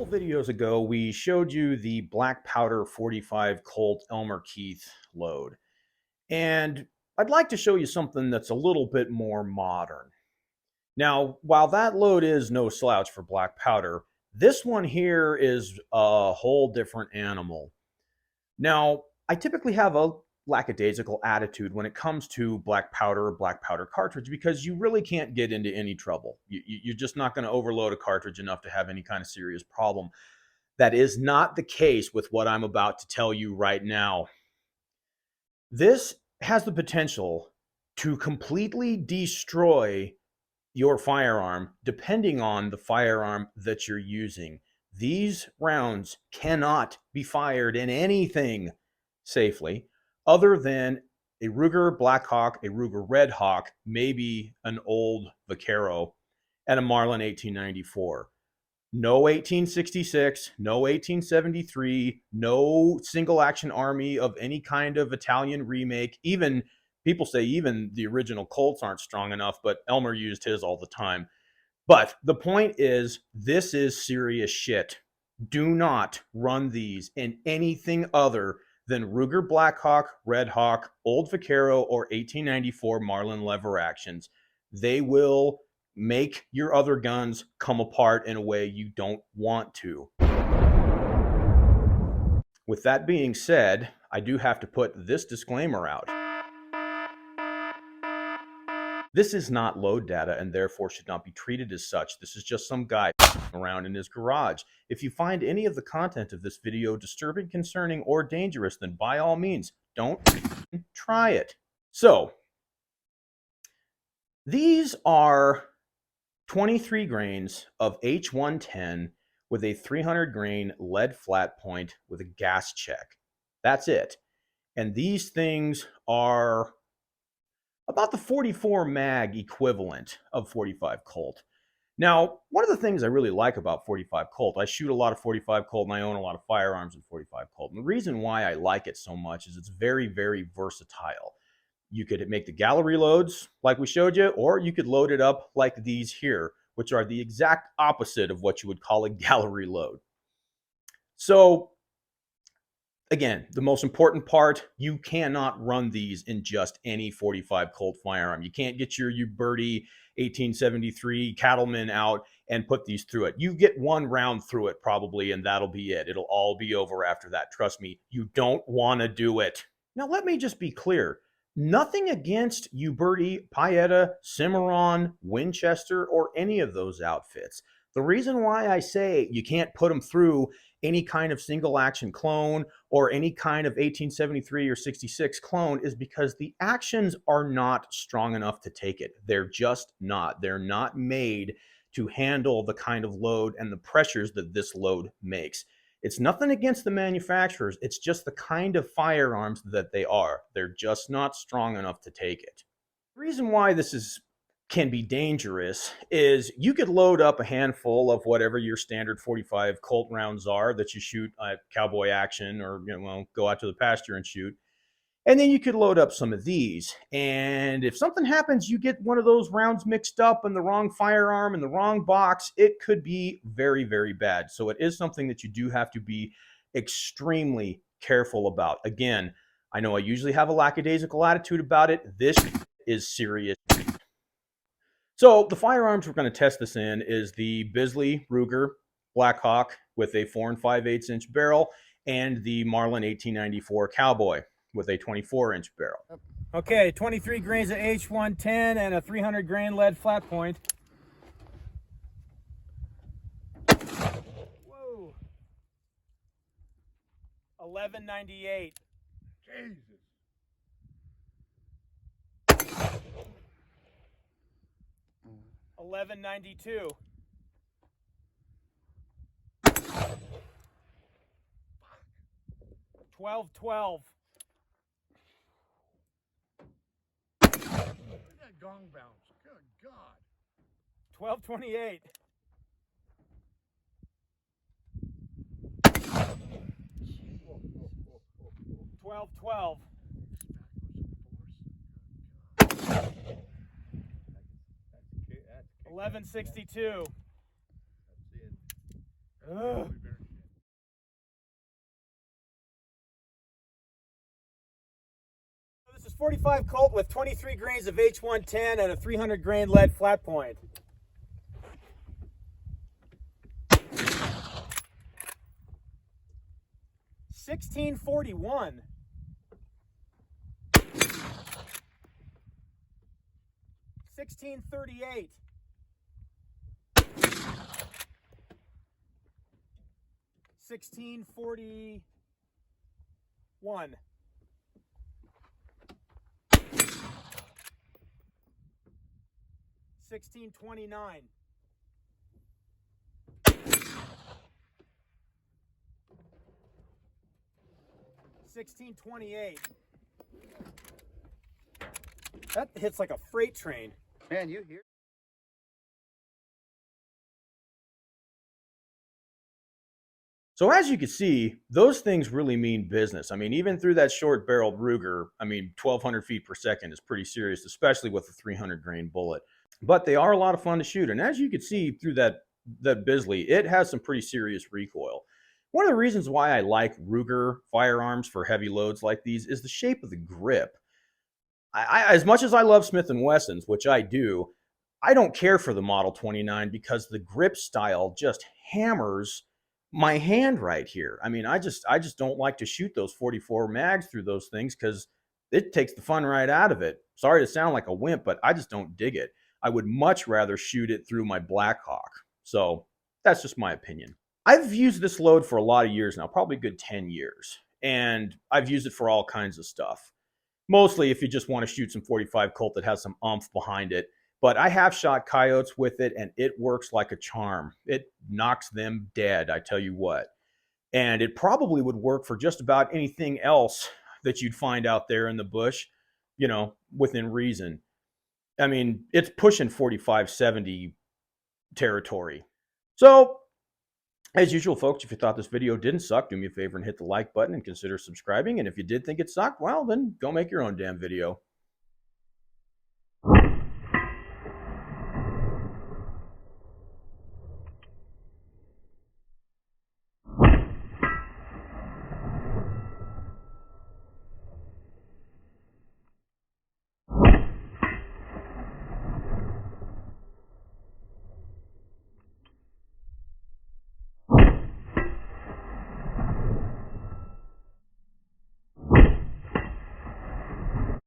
couple videos ago, we showed you the black powder 45 Colt Elmer Keith load. And I'd like to show you something that's a little bit more modern. Now, while that load is no slouch for black powder, this one here is a whole different animal. Now, I typically have a lackadaisical attitude when it comes to black powder or black powder cartridge because you really can't get into any trouble. You're just not going to overload a cartridge enough to have any kind of serious problem. That is not the case with what I'm about to tell you right now. This has the potential to completely destroy your firearm depending on the firearm that you're using. These rounds cannot be fired in anything safely other than a Ruger Blackhawk, a Ruger Red Hawk, maybe an old Vaquero, and a Marlin 1894. No 1866, no 1873, no single action army of any kind of Italian remake. Even people say even the original Colts aren't strong enough, but Elmer used his all the time. But the point is, this is serious shit. Do not run these in anything other than Ruger Blackhawk, Red Hawk, Old Vaquero, or 1894 Marlin lever actions. They will make your other guns come apart in a way you don't want to. With that being said, I do have to put this disclaimer out. This is not load data and therefore should not be treated as such. This is just some guy around in his garage. If you find any of the content of this video disturbing, concerning, or dangerous, then by all means, don't try it. So, these are 23 grains of H110 with a 300 grain lead flat point with a gas check. That's it. And these things are about the 44 mag equivalent of 45 Colt. Now, one of the things I really like about 45 Colt, I shoot a lot of 45 Colt and I own a lot of firearms in 45 Colt. And the reason why I like it so much is it's very, very versatile. You could make the gallery loads like we showed you, or you could load it up like these here, which are the exact opposite of what you would call a gallery load. So again, the most important part, you cannot run these in just any 45 Colt firearm. You can't get your Uberti 1873 Cattleman out and put these through it. You get one round through it probably, and that'll be it. It'll all be over after that. Trust me, you don't want to do it. Now, let me just be clear. Nothing against Uberti, Paeta, Cimarron, Winchester, or any of those outfits. The reason why I say you can't put them through any kind of single action clone or any kind of 1873 or 66 clone is because the actions are not strong enough to take it. They're just not. They're not made to handle the kind of load and the pressures that this load makes. It's nothing against the manufacturers. It's just the kind of firearms that they are. They're just not strong enough to take it. The reason why this can be dangerous is you could load up a handful of whatever your standard 45 Colt rounds are that you shoot at cowboy action or go out to the pasture and shoot. And then you could load up some of these. And if something happens, you get one of those rounds mixed up in the wrong firearm in the wrong box, it could be very, very bad. So it is something that you do have to be extremely careful about. Again, I know I usually have a lackadaisical attitude about it. This is serious. So the firearms we're going to test this in is the Bisley Ruger Blackhawk with a 4 5/8 inch barrel and the Marlin 1894 Cowboy with a 24-inch barrel. Okay, 23 grains of H110 and a 300 grain lead flat point. Whoa. 1198. Jesus. 1192. 1212. Look at that gong bounce. Good God. 1228. 1212. 1162. Ugh. This is 45 Colt with 23 grains of H110 and a 300 grain lead flat point. $16.41. $16.38. $16.41. $16.29. $16.28. That hits like a freight train. Man, you hear? So as you can see, those things really mean business. I mean, even through that short barreled Ruger, I mean, 1,200 feet per second is pretty serious, especially with a 300 grain bullet. But they are a lot of fun to shoot. And as you can see through that Bisley, it has some pretty serious recoil. One of the reasons why I like Ruger firearms for heavy loads like these is the shape of the grip. As much as I love Smith & Wessons, which I do, I don't care for the Model 29 because the grip style just hammers my hand right here. I mean, I just don't like to shoot those 44 mags through those things because it takes the fun right out of it. Sorry to sound like a wimp, but I just don't dig it. I would much rather shoot it through my Blackhawk. So that's just my opinion. I've used this load for a lot of years now, probably a good 10 years. And I've used it for all kinds of stuff. Mostly if you just want to shoot some 45 Colt that has some oomph behind it. But I have shot coyotes with it, and it works like a charm. It knocks them dead, I tell you what. And it probably would work for just about anything else that you'd find out there in the bush, you know, within reason. I mean, it's pushing 45-70 territory. So, as usual, folks, if you thought this video didn't suck, do me a favor and hit the like button and consider subscribing. And if you did think it sucked, well, then go make your own damn video.